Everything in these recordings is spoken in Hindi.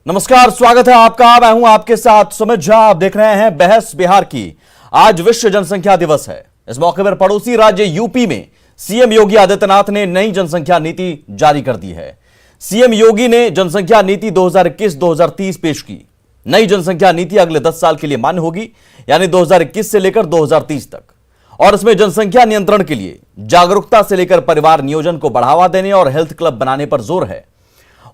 नमस्कार, स्वागत है आपका। मैं हूं आपके साथ सुमित झा। आप देख रहे हैं बहस बिहार की। आज विश्व जनसंख्या दिवस है। इस मौके पर पड़ोसी राज्य यूपी में सीएम योगी आदित्यनाथ ने नई जनसंख्या नीति जारी कर दी है। सीएम योगी ने जनसंख्या नीति 2021-2030 पेश की। नई जनसंख्या नीति अगले 10 साल के लिए मान्य होगी, यानी 2021 से लेकर 2030 तक। और इसमें जनसंख्या नियंत्रण के लिए जागरूकता से लेकर परिवार नियोजन को बढ़ावा देने और हेल्थ क्लब बनाने पर जोर है।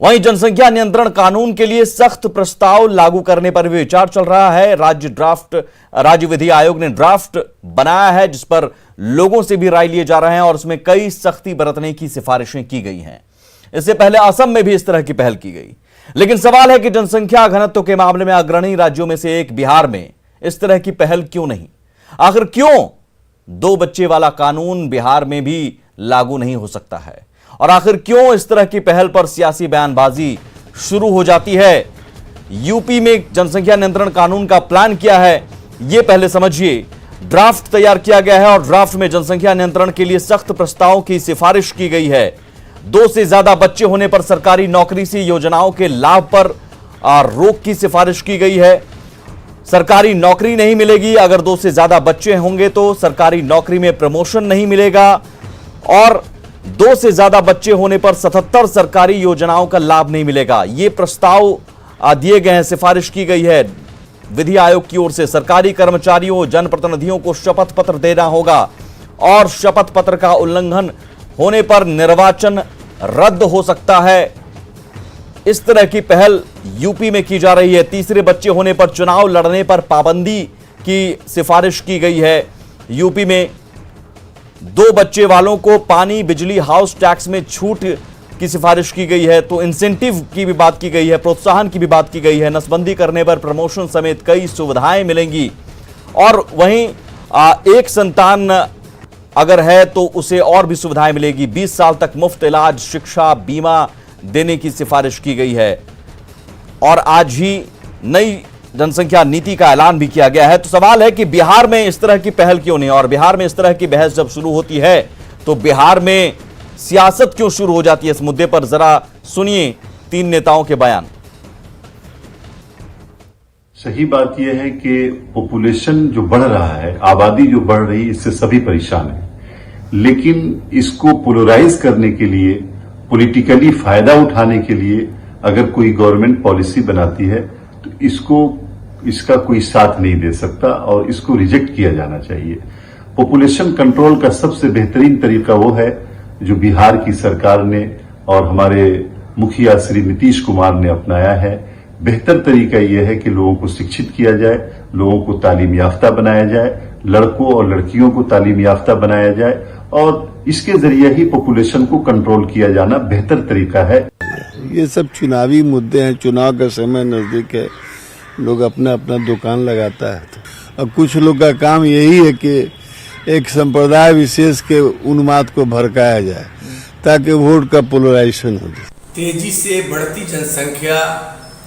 वहीं जनसंख्या नियंत्रण कानून के लिए सख्त प्रस्ताव लागू करने पर भी विचार चल रहा है। राज्य विधि आयोग ने ड्राफ्ट बनाया है, जिस पर लोगों से भी राय लिए जा रहे हैं और उसमें कई सख्ती बरतने की सिफारिशें की गई हैं। इससे पहले असम में भी इस तरह की पहल की गई। लेकिन सवाल है कि जनसंख्या घनत्व के मामले में अग्रणी राज्यों में से एक बिहार में इस तरह की पहल क्यों नहीं? आखिर क्यों 2 बच्चे वाला कानून बिहार में भी लागू नहीं हो सकता है? और आखिर क्यों इस तरह की पहल पर सियासी बयानबाजी शुरू हो जाती है? यूपी में जनसंख्या नियंत्रण कानून का प्लान किया है, यह पहले समझिए। ड्राफ्ट तैयार किया गया है और ड्राफ्ट में जनसंख्या नियंत्रण के लिए सख्त प्रस्तावों की सिफारिश की गई है। 2 से ज्यादा बच्चे होने पर सरकारी नौकरी से योजनाओं के लाभ पर रोक की सिफारिश की गई है। सरकारी नौकरी नहीं मिलेगी अगर 2 से ज्यादा बच्चे होंगे तो सरकारी नौकरी में प्रमोशन नहीं मिलेगा। और 2 से ज्यादा बच्चे होने पर 77 सरकारी योजनाओं का लाभ नहीं मिलेगा। यह प्रस्ताव दिए गए हैं, सिफारिश की गई है विधि आयोग की ओर से। सरकारी कर्मचारियों, जनप्रतिनिधियों को शपथ पत्र देना होगा और शपथ पत्र का उल्लंघन होने पर निर्वाचन रद्द हो सकता है। इस तरह की पहल यूपी में की जा रही है। तीसरे बच्चे होने पर चुनाव लड़ने पर पाबंदी की सिफारिश की गई है। यूपी में 2 बच्चे वालों को पानी, बिजली, हाउस टैक्स में छूट की सिफारिश की गई है। तो इंसेंटिव की भी बात की गई है, प्रोत्साहन की भी बात की गई है। नसबंदी करने पर प्रमोशन समेत कई सुविधाएं मिलेंगी। और वहीं एक संतान अगर है तो उसे और भी सुविधाएं मिलेगी। 20 साल तक मुफ्त इलाज, शिक्षा, बीमा देने की सिफारिश की गई है। और आज ही नई जनसंख्या नीति का ऐलान भी किया गया है। तो सवाल है कि बिहार में इस तरह की पहल क्यों नहीं? और बिहार में इस तरह की बहस जब शुरू होती है तो बिहार में सियासत क्यों शुरू हो जाती है? इस मुद्दे पर जरा सुनिए 3 नेताओं के बयान। सही बात यह है कि पॉपुलेशन जो बढ़ रहा है, आबादी जो बढ़ रही है, इससे सभी परेशान हैं। लेकिन इसको पोलराइज करने के लिए, पॉलिटिकली फायदा उठाने के लिए अगर कोई गवर्नमेंट पॉलिसी बनाती है तो इसका कोई साथ नहीं दे सकता और इसको रिजेक्ट किया जाना चाहिए। पॉपुलेशन कंट्रोल का सबसे बेहतरीन तरीका वो है जो बिहार की सरकार ने और हमारे मुखिया श्री नीतीश कुमार ने अपनाया है। बेहतर तरीका यह है कि लोगों को शिक्षित किया जाए, लोगों को तालीम याफ्ता बनाया जाए, लड़कों और लड़कियों को तालीम याफ्ता बनाया जाए और इसके जरिए ही पॉपुलेशन को कंट्रोल किया जाना बेहतर तरीका है। ये सब चुनावी मुद्दे हैं, चुनाव का समय नजदीक है, लोग अपना अपना दुकान लगाता है। और कुछ लोग का काम यही है कि एक संप्रदाय विशेष के उन्माद को भड़काया जाए ताकि वोट का पोलराइजेशन हो जाए। तेजी से बढ़ती जनसंख्या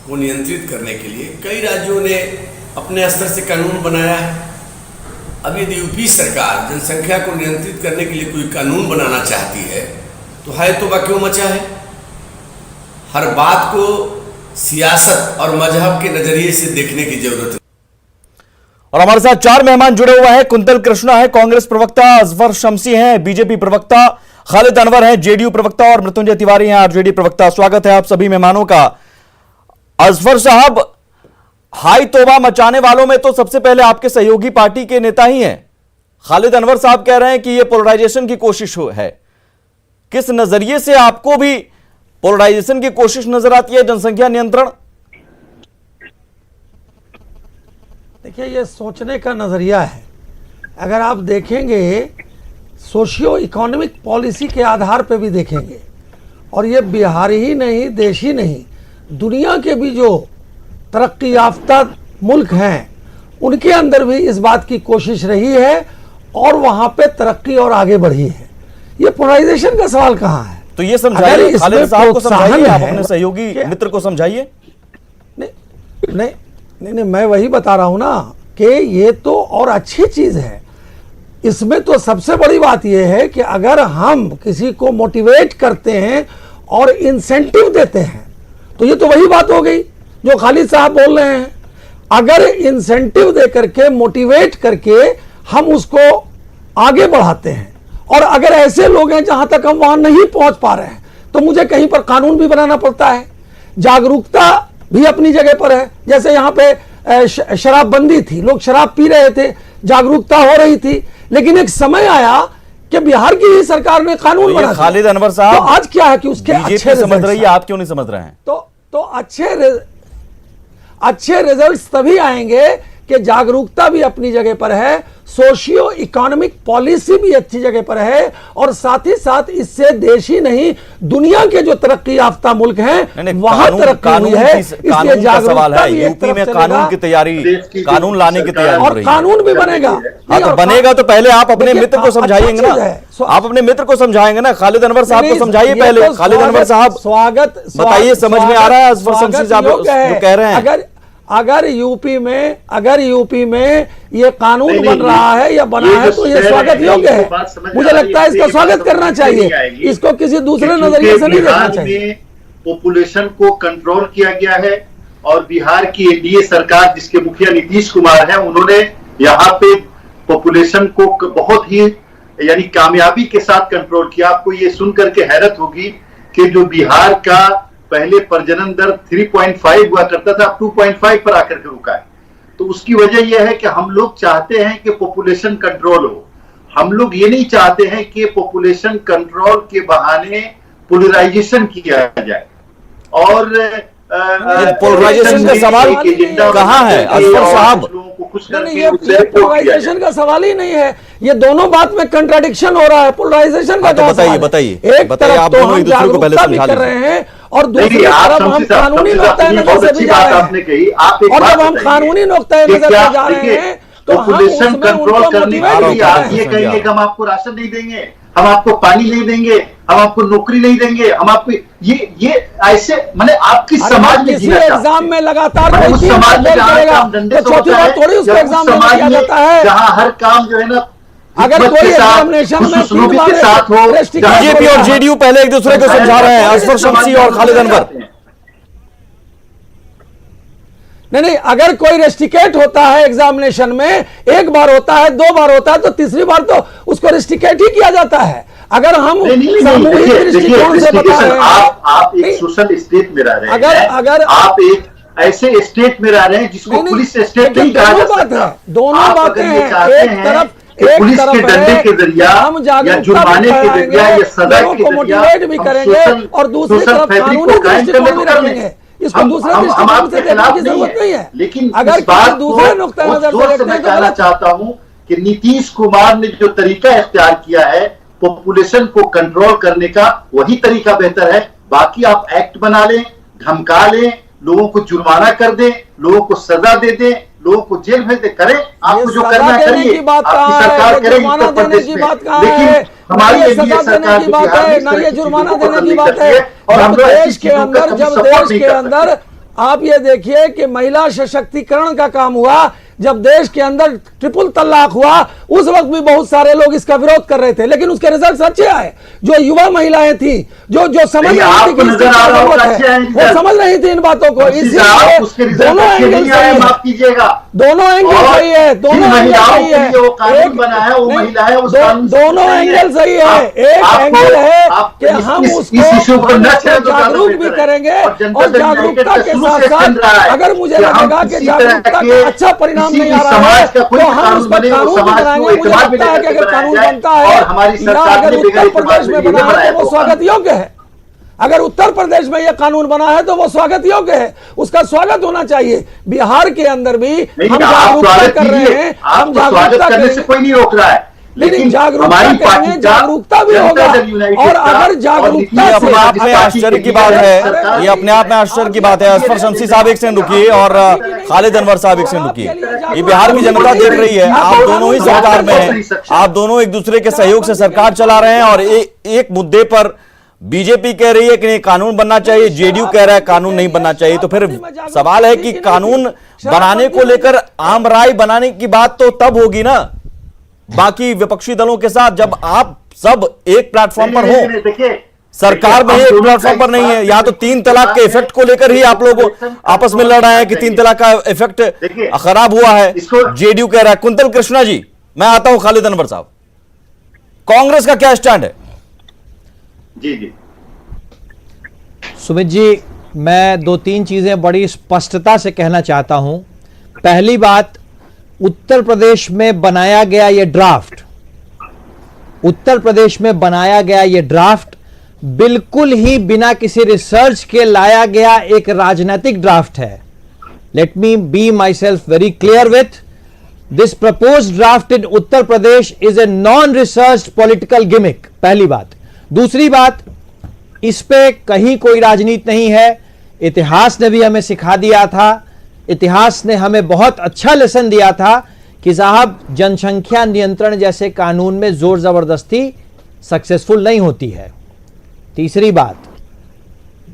को नियंत्रित करने के लिए कई राज्यों ने अपने स्तर से कानून बनाया है। अब यदि यूपी सरकार जनसंख्या को नियंत्रित करने के लिए कोई कानून बनाना चाहती है तो है तो क्यों मचा है? हर बात को सियासत और मजहब के नजरिए से देखने की जरूरत है। और हमारे साथ 4 मेहमान जुड़े हुए हैं। कुंतल कृष्णा है, कांग्रेस प्रवक्ता, अजफर शमसी हैं, बीजेपी प्रवक्ता, खालिद अनवर हैं, जेडीयू प्रवक्ता और मृत्युंजय तिवारी हैं, आरजेडी प्रवक्ता। स्वागत है आप सभी मेहमानों का। अजफर साहब, हाई तौबा मचाने वालों में तो सबसे पहले आपके सहयोगी पार्टी के नेता ही हैं। खालिद अनवर साहब कह रहे हैं कि यह पोलराइजेशन की कोशिश है। किस नजरिए से आपको भी पोलराइजेशन की कोशिश नजर आती है जनसंख्या नियंत्रण? देखिए, ये सोचने का नजरिया है। अगर आप देखेंगे सोशियो इकोनॉमिक पॉलिसी के आधार पर भी देखेंगे, और ये बिहार ही नहीं, देश ही नहीं, दुनिया के भी जो तरक्की याफ्ता मुल्क हैं उनके अंदर भी इस बात की कोशिश रही है और वहां पे तरक्की और आगे बढ़ी है। ये पोलराइजेशन का सवाल कहां है? तो ये समझाइए, खालिद साहब को समझाइए, आप अपने सहयोगी मित्र को समझाइए। नहीं, मैं वही बता रहा हूं ना कि ये तो और अच्छी चीज है। इसमें तो सबसे बड़ी बात यह है कि अगर हम किसी को मोटिवेट करते हैं और इंसेंटिव देते हैं तो ये तो वही बात हो गई जो खालिद साहब बोल रहे हैं। अगर इंसेंटिव दे करके, मोटिवेट करके हम उसको आगे बढ़ाते हैं, और अगर ऐसे लोग हैं जहां तक हम वहां नहीं पहुंच पा रहे हैं, तो मुझे कहीं पर कानून भी बनाना पड़ता है। जागरूकता भी अपनी जगह पर है। जैसे यहां पे शराबबंदी थी, लोग शराब पी रहे थे, जागरूकता हो रही थी, लेकिन एक समय आया कि बिहार की ही सरकार ने कानून तो ये बना दिया। खालिद अनवर साहब, तो आज क्या है कि उसके बीजेपी अच्छे समझ रिजल्ट्स रही है, आप क्यों नहीं समझ रहे हैं? तो अच्छे रिजल्ट्स तभी आएंगे कि जागरूकता भी अपनी जगह पर है, सोशियो इकोनॉमिक पॉलिसी भी अच्छी जगह पर है, और साथ ही साथ इससे देश ही नहीं दुनिया के जो तरक्की याफ्ता मुल्क हैं वहां तरक्की हुई है। इसलिए कानून का सवाल जागरूकता है, भी एक यूपी तरफ में चलेगा कानून की तैयारी, कानून लाने की तैयारी हो और रही है। कानून भी बनेगा। हाँ, तो बनेगा तो पहले आप अपने देखिए, मित्र को समझाएंगे अच्छा चीज ना, है। आप अपने मित्र को समझाएंगे ना। खालिद अनवर साहब को समझाइए पहले। खालिद अनवर साहब, स्वागत बताइए, समझ में आ रहा है असफर शमसी साहब जो कह रहे हैं? अगर यूपी में ये कानून बन रहा है या बना है तो ये स्वागत योग्य है। मुझे लगता है इसका स्वागत करना चाहिए, इसको किसी दूसरे नजरिए से नहीं देखना चाहिए। पॉपुलेशन को कंट्रोल किया गया है, और बिहार की एनडीए सरकार जिसके मुखिया नीतीश कुमार हैं, उन्होंने यहाँ पे पॉपुलेशन को बहुत ही यानी कामयाबी के साथ कंट्रोल किया। आपको ये सुनकर के हैरत होगी कि जो बिहार का पहले प्रजनन दर 3.5 हुआ करता था, अब 2.5 पर आकर के रुका है। तो उसकी वजह यह है कि हम लोग चाहते हैं कि पॉपुलेशन कंट्रोल हो। हम लोग ये नहीं चाहते हैं कि पॉपुलेशन कंट्रोल के बहाने पोलराइजेशन किया जाए। और पोलराइजेशन का सवाल कहाँ है असफर साहब? ये पोलराइजेशन का सवाल ही नहीं है, ये दोनों बात में कंट्राडिक्शन हो रहा है। पोलराइजेशन का बताइए, एक तरफ तो हम जागरूकता भी कर रहे हैं, और दूसरी तरफ हम कानूनी नुक्ता नजर से भी जा रहे हैं। और जब हम कानूनी नुक्ता नजर से जा रहे हैं तो पॉपुलेशन कंट्रोल करने के लिए आप ये कहेंगे कि हम आपको राशन नहीं देंगे, हम आपको पानी नहीं देंगे, हम आपको नौकरी नहीं देंगे, हम आपको ये ऐसे मैंने आपकी समाज में किसी एग्जाम में लगातार समाज में चौथी बार थोड़ी उसको एग्जाम में दिया जाता है, जहाँ हर काम जो है ना अगर कोई एग्जामिनेशन में के साथ हो। बीजेपी और जेडीयू पहले एक दूसरे को समझा रहे हैं, असफर शमसी और खालिद अनवर। नहीं, अगर कोई रेस्ट्रिकेट होता है एग्जामिनेशन में, एक बार होता है, दो बार होता है, तो तीसरी बार तो उसको रेस्ट्रिकेट ही किया जाता है। अगर हम सामूहिक दृष्टिकोण से बता रहे हैं, आप एक सोशल स्टेट में रह रहे हैं, अगर आप एक ऐसे स्टेट में रह रहे हैं जिसको पुलिस स्टेट नहीं कहा जा सकता। दोनों बातें हैं, एक तरफ पुलिस के डंडे के जरिया या जुर्माने के जरिया या सजा के जरिया मोटिवेट भी करेंगे, और दूसरी तरफ कानूनी दृष्टिकोण भी रखेंगे। इसको दूसरे दृष्टिकोण से देखने की जरूरत नहीं है। लेकिन अगर दूसरे नुक्ता नजर से देखते हैं तो कहना चाहता हूं कि नीतीश कुमार ने जो तरीका इख्तियार किया है पॉपुलेशन को कंट्रोल करने का, वही तरीका बेहतर है। बाकी आप एक्ट बना लें, धमका लें, लोगों को जुर्माना कर दें, लोगों को सजा दे दें, लोगों को जेल भेज दे, करें आपको जो करना करिए, आपकी सरकार करे उत्तर प्रदेश में। लेकिन हमारी एनडीए सरकार की बात है ना, ये जुर्माना देने की बात है। और जब देश के अंदर आप ये देखिए कि महिला सशक्तिकरण का काम हुआ, जब देश के अंदर ट्रिपल तलाक हुआ, उस वक्त भी बहुत सारे लोग इसका विरोध कर रहे थे, लेकिन उसके रिजल्ट अच्छे आए। जो युवा महिलाएं थी, जो समझ रही थी कि इसकी जरूरत है, वो समझ रही थी इन बातों को। इसलिए दोनों एंगल सही है, दोनों एंगल सही है, दोनों एंगल सही है, दोनों एंगल सही है। एक एंगल है कि हम उसको जागरूक भी करेंगे, और जागरूकता के साथ साथ अगर मुझे लगेगा कि जागरूकता का अच्छा परिणाम नहीं आ रहा है तो हम उस पर कानून बनाएंगे। मुझे लगता है कि अगर कानून बनता है या अगर उत्तर प्रदेश में बना है तो वो स्वागत योग्य है। अगर उत्तर प्रदेश में यह कानून बना है तो वो स्वागत योग्य है, उसका स्वागत होना चाहिए। बिहार के अंदर भी हम जागरूकता कर रहे हैं, हम जागरूकता करने से कोई नहीं रोक रहा है, लेकिन जागरूकता करेंगे, जागरूकता भी होगा। और अगर जागरूकता ये अपने आप में आश्चर्य की बात है, ये अपने आप में आश्चर्य की बात है। असफर शमसी साहब एक सेकंड रुकिए, और खालिद अनवर साहब एक सेकंड रुकिए। ये बिहार की जनता देख रही है, आप दोनों ही सरकार में हैं, आप दोनों एक दूसरे के सहयोग से सरकार चला रहे हैं, और एक मुद्दे पर बीजेपी कह रही है कि कानून बनना चाहिए, जेडीयू कह रहा है कानून नहीं बनना चाहिए। तो फिर सवाल है कि कानून बनाने को लेकर आम राय बनाने की बात तो तब होगी ना बाकी विपक्षी दलों के साथ, जब आप सब एक प्लेटफॉर्म पर हो। देखिए सरकार में ही एक प्लेटफॉर्म पर नहीं है। या तो 3 तलाक के इफेक्ट को लेकर ही आप लोग आपस में लड़ रहे हैं कि 3 तलाक का इफेक्ट खराब हुआ है, जेडीयू कह रहा है। कुंतल कृष्णा जी, मैं आता हूं खालिद अनवर साहब, कांग्रेस का क्या स्टैंड है? जी सुमित जी, मैं 2-3 चीजें बड़ी स्पष्टता से कहना चाहता हूं। पहली बात, उत्तर प्रदेश में बनाया गया यह ड्राफ्ट, उत्तर प्रदेश में बनाया गया यह ड्राफ्ट बिल्कुल ही बिना किसी रिसर्च के लाया गया एक राजनीतिक ड्राफ्ट है। Let me be my self very clear with this proposed draft in Uttar Pradesh is a non research political gimmick. पहली बात। दूसरी बात, इस पे कहीं कोई राजनीति नहीं है। इतिहास ने भी हमें सिखा दिया था, इतिहास ने हमें बहुत अच्छा लेसन दिया था कि साहब, जनसंख्या नियंत्रण जैसे कानून में जोर जबरदस्ती सक्सेसफुल नहीं होती है। तीसरी बात,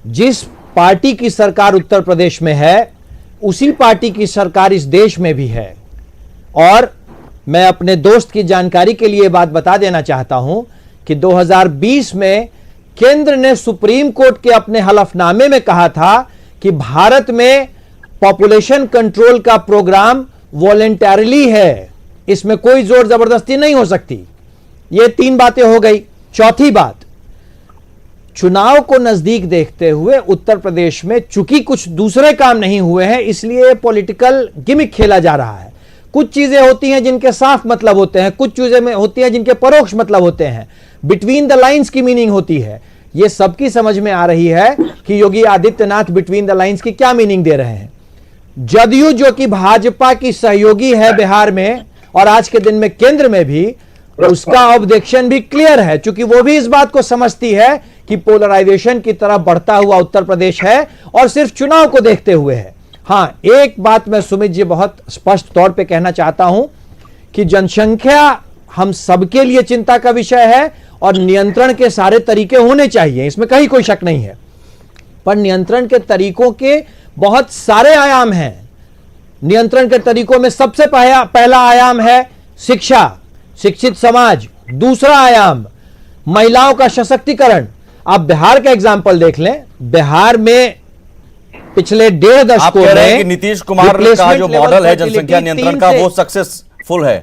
जिस पार्टी की सरकार उत्तर प्रदेश में है उसी पार्टी की सरकार इस देश में भी है। और मैं अपने दोस्त की जानकारी के लिए बात बता देना चाहता हूं कि 2020 में केंद्र ने सुप्रीम कोर्ट के अपने हलफनामे में कहा था कि भारत में पॉपुलेशन कंट्रोल का प्रोग्राम वॉलेंटरली है, इसमें कोई जोर जबरदस्ती नहीं हो सकती। ये 3 बातें हो गई। चौथी बात, चुनाव को नजदीक देखते हुए उत्तर प्रदेश में चूंकि कुछ दूसरे काम नहीं हुए हैं, इसलिए पॉलिटिकल गिमिक खेला जा रहा है। कुछ चीजें होती हैं जिनके साफ मतलब होते हैं, कुछ चीजें में होती हैं जिनके परोक्ष मतलब होते हैं, बिटवीन द लाइंस की मीनिंग होती है। यह सबकी समझ में आ रही है कि Yogi Adityanath between the lines की क्या मीनिंग दे रहे हैं। जदयू जो कि भाजपा की सहयोगी है बिहार में और आज के दिन में केंद्र में भी, उसका ऑब्जेक्शन भी क्लियर है, क्योंकि वो भी इस बात को समझती है कि पोलराइजेशन की तरफ बढ़ता हुआ उत्तर प्रदेश है और सिर्फ चुनाव को देखते हुए है। हां, एक बात मैं सुमित जी बहुत स्पष्ट तौर पे कहना चाहता हूं कि जनसंख्या हम सबके लिए चिंता का विषय है और नियंत्रण के सारे तरीके होने चाहिए, इसमें कहीं कोई शक नहीं है। पर नियंत्रण के तरीकों के बहुत सारे आयाम हैं। नियंत्रण के तरीकों में सबसे पहला आयाम है शिक्षा, शिक्षित समाज। दूसरा आयाम महिलाओं का सशक्तिकरण। आप बिहार का एग्जाम्पल देख लें, बिहार में पिछले 1.5 दशकों कह रहे हैं में कि नीतीश कुमार का जो मॉडल है जनसंख्या नियंत्रण का वो सक्सेसफुल है,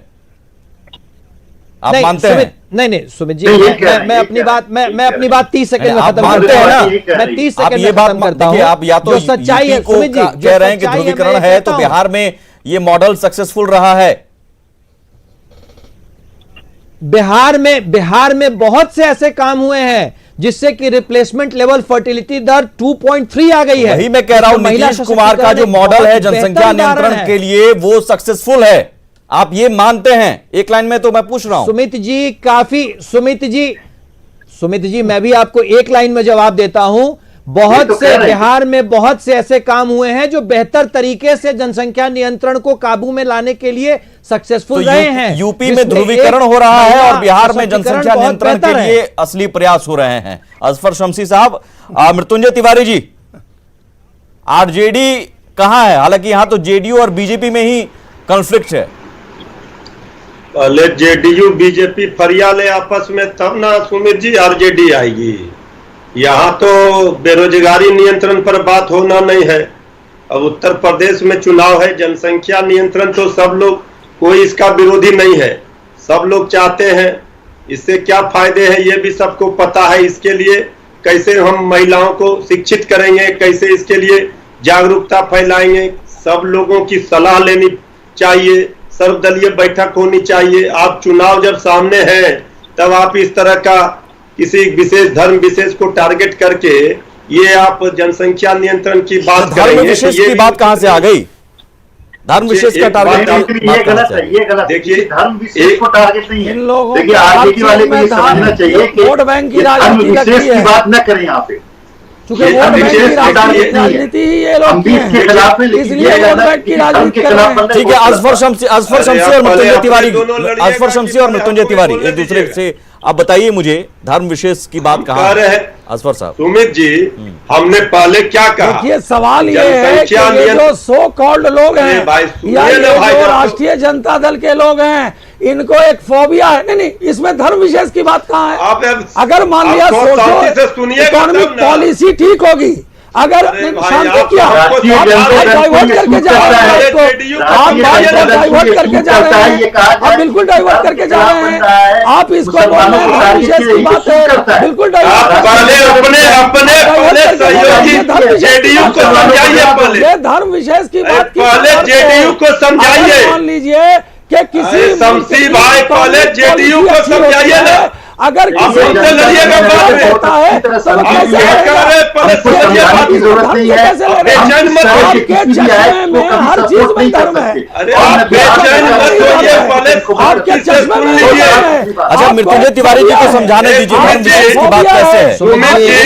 आप मानते हैं? नहीं सुमित जी, मैं अपनी बात 30 सेकंड में खत्म मानते हैं ना? मैं 30 आप सेकंड ये में बात खत्म करता हूं। आप या तो सच्चाई है को सुमित जी, कह रहे हैं कि ध्रुवीकरण है, तो बिहार में ये मॉडल सक्सेसफुल रहा है। बिहार में बहुत से ऐसे काम हुए हैं जिससे कि रिप्लेसमेंट लेवल फर्टिलिटी दर 2.3 आ गई है। वही मैं कह रहा हूं, नीतीश कुमार का जो मॉडल है जनसंख्या नियंत्रण के लिए वो सक्सेसफुल है, आप ये मानते हैं? एक लाइन में तो मैं पूछ रहा हूं। सुमित जी मैं भी आपको एक लाइन में जवाब देता हूं। बिहार में बहुत से ऐसे काम हुए हैं जो बेहतर तरीके से जनसंख्या नियंत्रण को काबू में लाने के लिए सक्सेसफुल रहे हैं। यूपी में ध्रुवीकरण हो रहा है और बिहार में जनसंख्या नियंत्रण के लिए असली प्रयास हो रहे हैं। अजफर शमसी साहब, मृत्युंजय तिवारी जी, आरजेडी कहां है? हालांकि यहां तो जेडीयू और बीजेपी में ही कॉन्फ्लिक्ट है। पहले जेडीयू बीजेपी फरिया ले आपस में, तब ना सुमित जी आरजेडी आएगी। यहाँ तो बेरोजगारी नियंत्रण पर बात होना नहीं है। अब उत्तर प्रदेश में चुनाव है, जनसंख्या नियंत्रण तो सब लोग, कोई इसका विरोधी नहीं है, सब लोग चाहते हैं। इससे क्या फायदे हैं ये भी सबको पता है। इसके लिए कैसे हम महिलाओं को शिक्षित करेंगे, कैसे इसके लिए जागरूकता फैलाएंगे, सब लोगों की सलाह लेनी चाहिए, सर्वदलीय बैठक होनी चाहिए। आप चुनाव जब सामने है तब आप इस तरह का किसी विशेष धर्म विशेष को टारगेट करके ये आप जनसंख्या नियंत्रण की बात करेंगे। धर्म विशेष की बात कहां से आ गई? धर्म विशेष का टारगेट ये गलत है, ये गलत। देखिए, धर्म विशेष को टारगेट नहीं है। इन लोगों देखिए, आरजेडी वाले को ये समझना चाहिए कि वोट बैंक की धर्म राजनीति विशेष की है, बात न करें यहाँ पे। क्योंकि वोट बैंक की राजनीति ही ये लोग हम भी इसके खिलाफ हैं, लेकिन इसलिए वोट बैंक की राजनीति कर रहे हैं। ठीक है, अजफर शमसी और मृत्युंजय तिवारी, अजफर शमसी और मृत्युंजय तिवारी एक दूसरे से आप बताइए मुझे धर्म विशेष की बात कहां है? अजफर साहब। सुमित जी, हमने पहले क्या कहा? देखिए, सवाल ये है कि ये जो सो कॉल्ड लोग हैं या ये जो राष्ट्रीय जनता दल के लोग हैं, इनको एक फोबिया है। नहीं नहीं, इसमें धर्म विशेष की बात कहाँ आप है? अगर मान लिया शांति से सुनिएगा इकोनॉमिक तब ना। पॉलिसी ठीक होगी, अगर शांति क्या आप डाइवर्ट करके जा रहे हैं इसको, आप डाइवर्ट करके जा रहे हैं, आप बिल्कुल डाइवर्ट करके जा रहे हैं। आप इसको बोल रहे हैं धर्म विशेष की बात है, बिल्कुल डाइवर्ट। पहले सहयोगी जेडीयू को समझाइए, ये धर्म विशेष की बात पहले जेडीयू को समझाइए। मान लीजिए कि किसी शमसी भाई पहले जेडीयू को समझाइए ना। अगर किसी हमसे लड़िएगा बात में। होता है तो वो कैसे आपके चश्मे में हर चीज में धर्म है। अरे आप बेचैन मत होइए, पहले आपके चश्मे में धर्म है। अच्छा, मृत्युंजय तिवारी जी को समझाने दीजिए धर्म विशेष की बात कैसे है, वो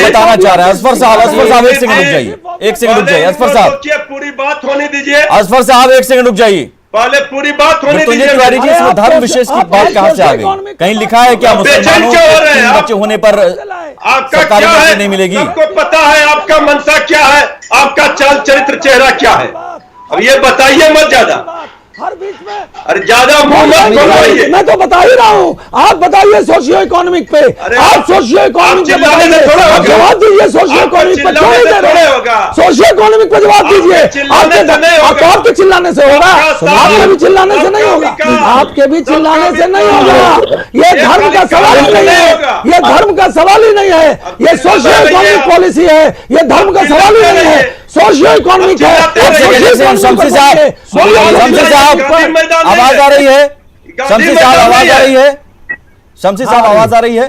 बताना चाह रहे हैं। असफर साहब एक सेकंड रुक जाइए, एक सेकंड रुक जाइए। असफर साहब पूरी बात होने दीजिए। असफर साहब एक सेकंड रुक जाइए। पहले पूरी बात होने मृत्युंजय तिवारी जी, इसमें धर्म विशेष की बात कहां से आ गई? कहीं लिखा है क्या मुसलमानों के बच्चे होने पर आपका सरकारी क्या नौकरी है नहीं मिलेगी? सबको पता है आपका मनसा क्या है, आपका चाल चरित्र चेहरा क्या है। अब ये बताइए मत ज्यादा, हर बीच में अरे ज्यादा मुंह मत खोलिए। मैं तो बता ही रहा हूँ, आप बताइए सोशियो इकोनॉमिक पे। आप सोशियो इकोनॉमिक पे बताइए, जवाब दीजिए। सोशियो इकोनॉमिक पे क्यों नहीं दे रहे? सोशियो इकोनॉमिक पे जवाब दीजिए। आपके चिल्लाने से होगा, आपके भी चिल्लाने से नहीं होगा, आपके भी चिल्लाने से नहीं होगा। ये धर्म का सवाल ही नहीं है, ये धर्म का सवाल ही नहीं है, ये सोशियो इकोनॉमिक पॉलिसी है, ये धर्म का सवाल ही नहीं है, सोशियो इकोनॉमिक है। शमसी साहब आवाज आ रही है? शमसी साहब आवाज आ रही है? शमसी साहब आवाज आ रही है?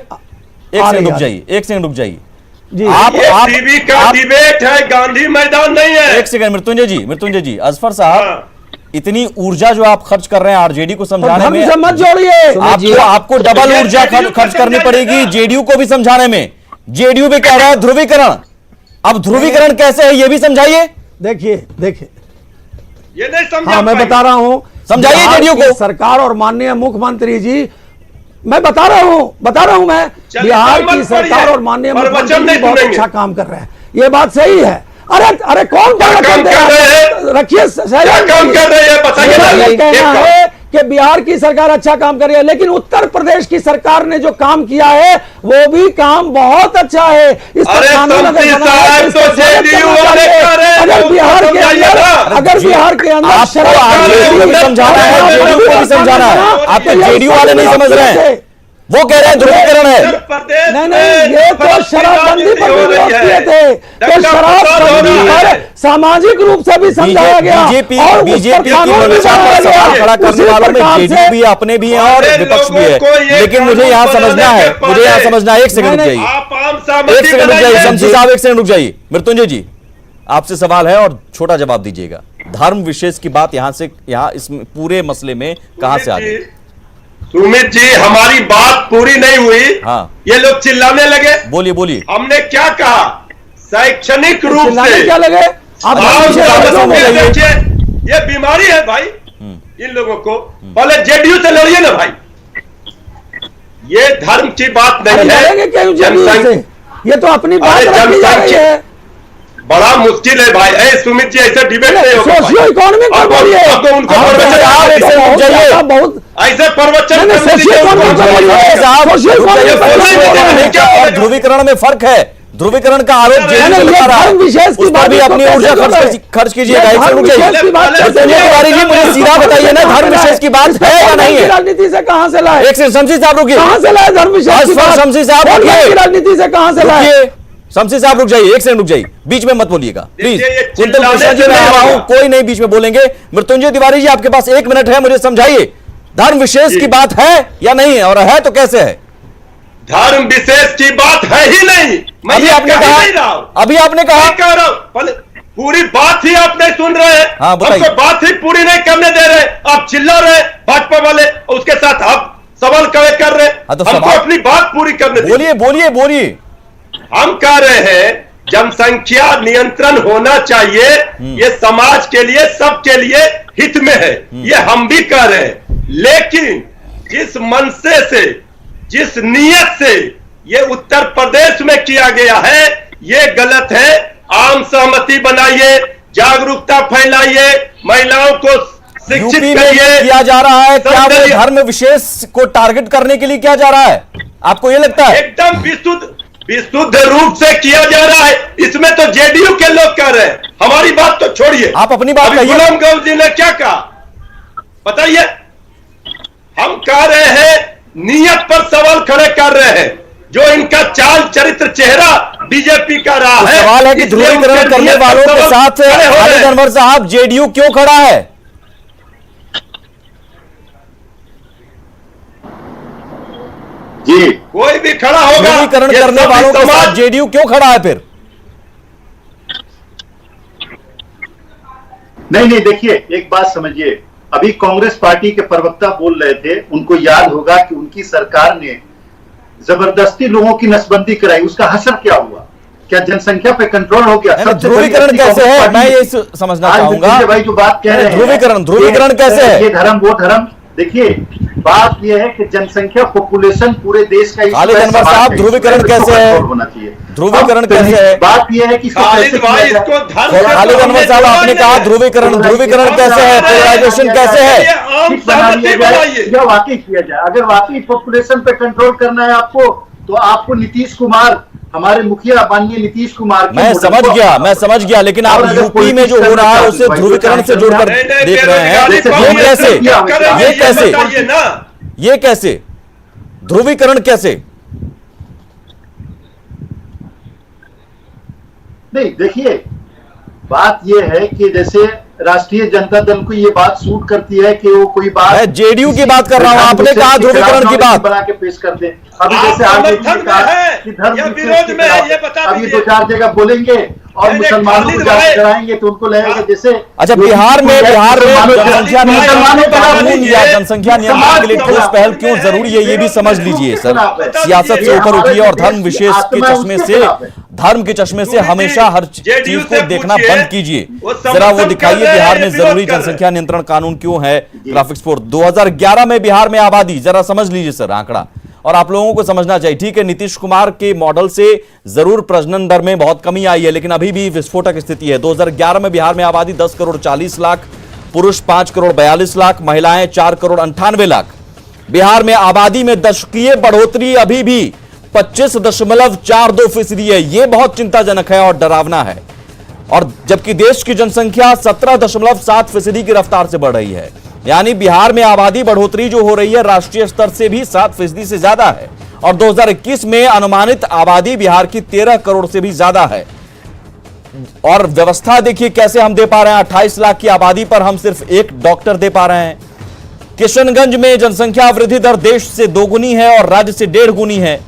एक सेकंड रुक जाइए, एक सेकंड रुक जाइए जी। आप टीवी का डिबेट है, गांधी मैदान नहीं है। एक सेकंड मृत्युंजय जी, असफर साहब, इतनी ऊर्जा जो आप खर्च कर रहे हैं आरजेडी को समझाने में, मत जोड़िए। आपको डबल ऊर्जा खर्च करनी पड़ेगी जेडीयू को भी समझाने में। जेडीयू भी कह रहा है ध्रुवीकरण, अब ध्रुवीकरण कैसे है ये भी समझाइए। देखिए ये नहीं समझा। हाँ, मैं बता रहा हूँ, समझाइए जेडीयू को। सरकार और माननीय मुख्यमंत्री जी, मैं बता रहा हूँ मैं, बिहार की सरकार और माननीय मुख्यमंत्री जी बहुत अच्छा काम कर रहे हैं, ये बात सही है। अरे कौन काम कर रहे हैं? रखिए, काम कर रहे हैं बताइए। कहना है कि बिहार की सरकार अच्छा काम कर रही है, लेकिन उत्तर प्रदेश की सरकार ने जो काम किया है वो भी काम बहुत अच्छा है। इस पर कानून अगर बिहार के अंदर समझाना है, जेडीयू को भी समझाना है। आपके जेडीयू वाले नहीं समझ रहे हैं, वो कह रहे हैं ध्रुवीकरण है। नहीं, ये तो शराबबंदी पर विरोध किए थे, तो शराबबंदी पर सामाजिक रूप से भी समझाया गया। बीजेपी की मंशा पर सवाल खड़ा करने वालों में जेडीयू भी, अपने भी हैं और विपक्ष भी है। लेकिन मुझे यहाँ समझना है, एक सेकंड रुक जाइए, शमसी साहब एक सेकंड रुक जाइए। मृत्युंजय जी, आपसे सवाल है और छोटा जवाब दीजिएगा। धर्म विशेष की बात यहाँ इस पूरे मसले में कहां से आ गई? सुमित जी, हमारी बात पूरी नहीं हुई। हाँ, ये लोग चिल्लाने लगे। बोलिए। हमने क्या कहा? शैक्षणिक रूप से क्या लगे? ये बीमारी है भाई इन लोगों को। पहले जेडीयू से लड़िए ना भाई, ये धर्म की बात नहीं है। ये तो अपनी बात रखी जा रही है। बड़ा मुश्किल है भाई। सुमित जी, ऐसे डिबेट नहीं होगा। सोशियो इकोनॉमिक पर बोलिए, उनको बहुत ऐसे प्रवचन और ध्रुवीकरण में फर्क है। ध्रुवीकरण का आरोप जेडीयू कर रहा है, उस पर भी अपनी ऊर्जा खर्च कीजिएगा। तिवारी जी, मुझे सीधा बताइए ना, धर्म विशेष की बात है या नहीं है? राजनीति से कहां से लाए? एक सेकंड, शमसी साहब रुकिए। कहां से लाए धर्म विशेष की बात? शमसी साहब रुकिए, राजनीति से कहां से लाए? शमसी साहब रुक जाइए, एक सेकंड रुक जाइए, बीच में मत बोलिएगा प्लीज। कुंतल कृष्णा जी, मैं आ रहा हूं, कोई नहीं बीच में बोलेंगे। मृत्युंजय तिवारी जी, आपके पास 1 मिनट है, मुझे समझाइए धर्म विशेष की बात है या नहीं है, और है तो कैसे है? धर्म विशेष की बात है ही नहीं। अभी आपने कहा पूरी बात ही आप नहीं सुन रहे हैं। हाँ, हमको बात ही पूरी नहीं करने दे रहे, आप चिल्ला रहे भाजपा वाले, उसके साथ आप सवाल कर रहे। हमको अपनी बात पूरी करने दे। बोलिए। हम कह रहे हैं जनसंख्या नियंत्रण होना चाहिए, ये समाज के लिए, सबके लिए हित में है, ये हम भी कह रहे हैं। लेकिन जिस मनसे से, जिस नियत से ये उत्तर प्रदेश में किया गया है, ये गलत है। आम सहमति बनाइए, जागरूकता फैलाइए, महिलाओं को शिक्षित यूपी में करिए। किया जा रहा है, क्या वो करिए। धर्म विशेष को टारगेट करने के लिए किया जा रहा है? आपको ये लगता है? एकदम विशुद्ध रूप से किया जा रहा है। इसमें तो जेडीयू के लोग कह रहे हैं, हमारी बात तो छोड़िए, आप अपनी बात अभी कहिए। गुलाम गौर जी ने क्या कहा बताइए? हम कह रहे हैं, नियत पर सवाल खड़े कर रहे हैं। जो इनका चाल चरित्र चेहरा बीजेपी का रहा तो है, सवाल है कि इसलिए ध्रुवीकरण उनके करने नियत पर वालों के सवाल साथ खड़े हो रहे खालिद हैं। अनवर साहब जेडीयू क्यों खड़ा है? जी कोई भी खड़ा होगा, ध्रुवीकरण ये करने सभी वालों के समाज साथ जेडीयू क्यों खड़ा है फिर? नहीं, देखिए एक बात समझिए, अभी कांग्रेस पार्टी के प्रवक्ता बोल रहे थे, उनको याद होगा कि उनकी सरकार ने जबरदस्ती लोगों की नसबंदी कराई, उसका असर क्या हुआ? क्या जनसंख्या पे कंट्रोल हो गया? नहीं, ध्रुवीकरण कैसे है, मैं ये समझना चाहूंगा। भाई जो बात कह रहे हैं, ध्रुवीकरण कैसे है? ये धर्म वो धर्म, देखिए बात यह है कि जनसंख्या पॉपुलेशन पूरे देश का खालिद अनवर साहब, ध्रुवीकरण कैसे है? होना चाहिए। ध्रुवीकरण कैसे है? बात यह है कि इसको खालिद कैसे भाई किया इसको जाए। धर्म से खालिद तो अनवर हमने साहब, आपने जोड़ा कहा नहीं। ध्रुवीकरण कैसे है, पोलराइजेशन कैसे ये है? आम ठीक बना सहमति लिया जाए, बनाइए। या वाकई किया जाए। अगर वाकई पॉपुलेशन पे कंट्रोल करना है आपको, तो आपको नीतीश कुमार, हमारे मुखिया माननीय नीतीश कुमार के मैं मॉडल समझ को गया, मैं समझ गया, लेकिन आप और अगर यूपी में जो हो रहा है उसे ध्रुवीकरण से जोड़कर देख रहे हैं, जैसे ये कैसे? ये कैसे? बताइए ना। ये कैसे ध्रुवीकरण कैसे? नहीं, देखिए बात यह है कि जैसे राष्ट्रीय जनता दल को ये बात सूट करती है कि वो कोई बात, मैं जेडीयू की बात कर रहा हूं, आपने कहा ध्रुवीकरण की बात। बना के पेश करते हैं। अभी आप जैसे आगे समर्थन में है कि धर्म या विशेष विरोध के में है, खिलाफ ये बता अभी दीजिए। 2-4 जगह बोलेंगे और नहीं, मुसलमानों को खालिद जांच भाई- कराएंगे तो उनको लगेगा जैसे अच्छा, बिहार में जनसंख्या नियंत्रण कानून या जनसंख्या नियंत्रण के लिए ठोस पहल क्यों जरूरी है, ये भी समझ लीजिए सर। सियासत से ऊपर उठिए और धर्म विशेष के चश्मे से, धर्म के चश्मे से हमेशा हर चीज को देखना बंद कीजिए। जरा वो दिखाइए बिहार में जरूरी जनसंख्या नियंत्रण कानून क्यों है। ग्राफिक्स 4 2011 में बिहार में आबादी, जरा समझ लीजिए सर आंकड़ा, और आप लोगों को समझना चाहिए। ठीक है, नीतीश कुमार के मॉडल से जरूर प्रजनन दर में बहुत कमी आई है, लेकिन अभी भी विस्फोटक स्थिति है। 2011 में बिहार में आबादी 10 करोड़ 40 लाख, पुरुष 5 करोड़ 42 लाख, महिलाएं 4 करोड़ 98 लाख। बिहार में आबादी में दशकीय बढ़ोतरी अभी भी 25.42% है। यह बहुत चिंताजनक है और डरावना है, और जबकि देश की जनसंख्या 17.7% की रफ्तार से बढ़ रही है। यानी बिहार में आबादी बढ़ोतरी जो हो रही है राष्ट्रीय स्तर से भी 7% से ज्यादा है, और 2021 में अनुमानित आबादी बिहार की 13 करोड़ से भी ज्यादा है। और व्यवस्था देखिए कैसे हम दे पा रहे हैं, 28 लाख की आबादी पर हम सिर्फ एक डॉक्टर दे पा रहे हैं। किशनगंज में जनसंख्या वृद्धि दर देश से 2 गुनी है और राज्य से 1.5 गुनी है।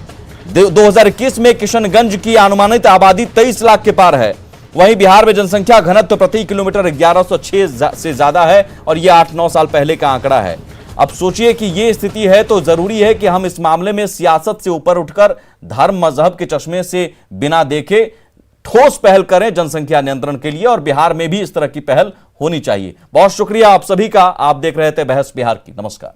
2021 में किशनगंज की अनुमानित आबादी 23 लाख के पार है। वहीं बिहार में जनसंख्या घनत्व प्रति किलोमीटर 1106 से ज्यादा है, और यह 8-9 साल पहले का आंकड़ा है। अब सोचिए कि यह स्थिति है तो जरूरी है कि हम इस मामले में सियासत से ऊपर उठकर धर्म मजहब के चश्मे से बिना देखे ठोस पहल करें जनसंख्या नियंत्रण के लिए, और बिहार में भी इस तरह की पहल होनी चाहिए। बहुत शुक्रिया आप सभी का। आप देख रहे थे बहस बिहार की। नमस्कार।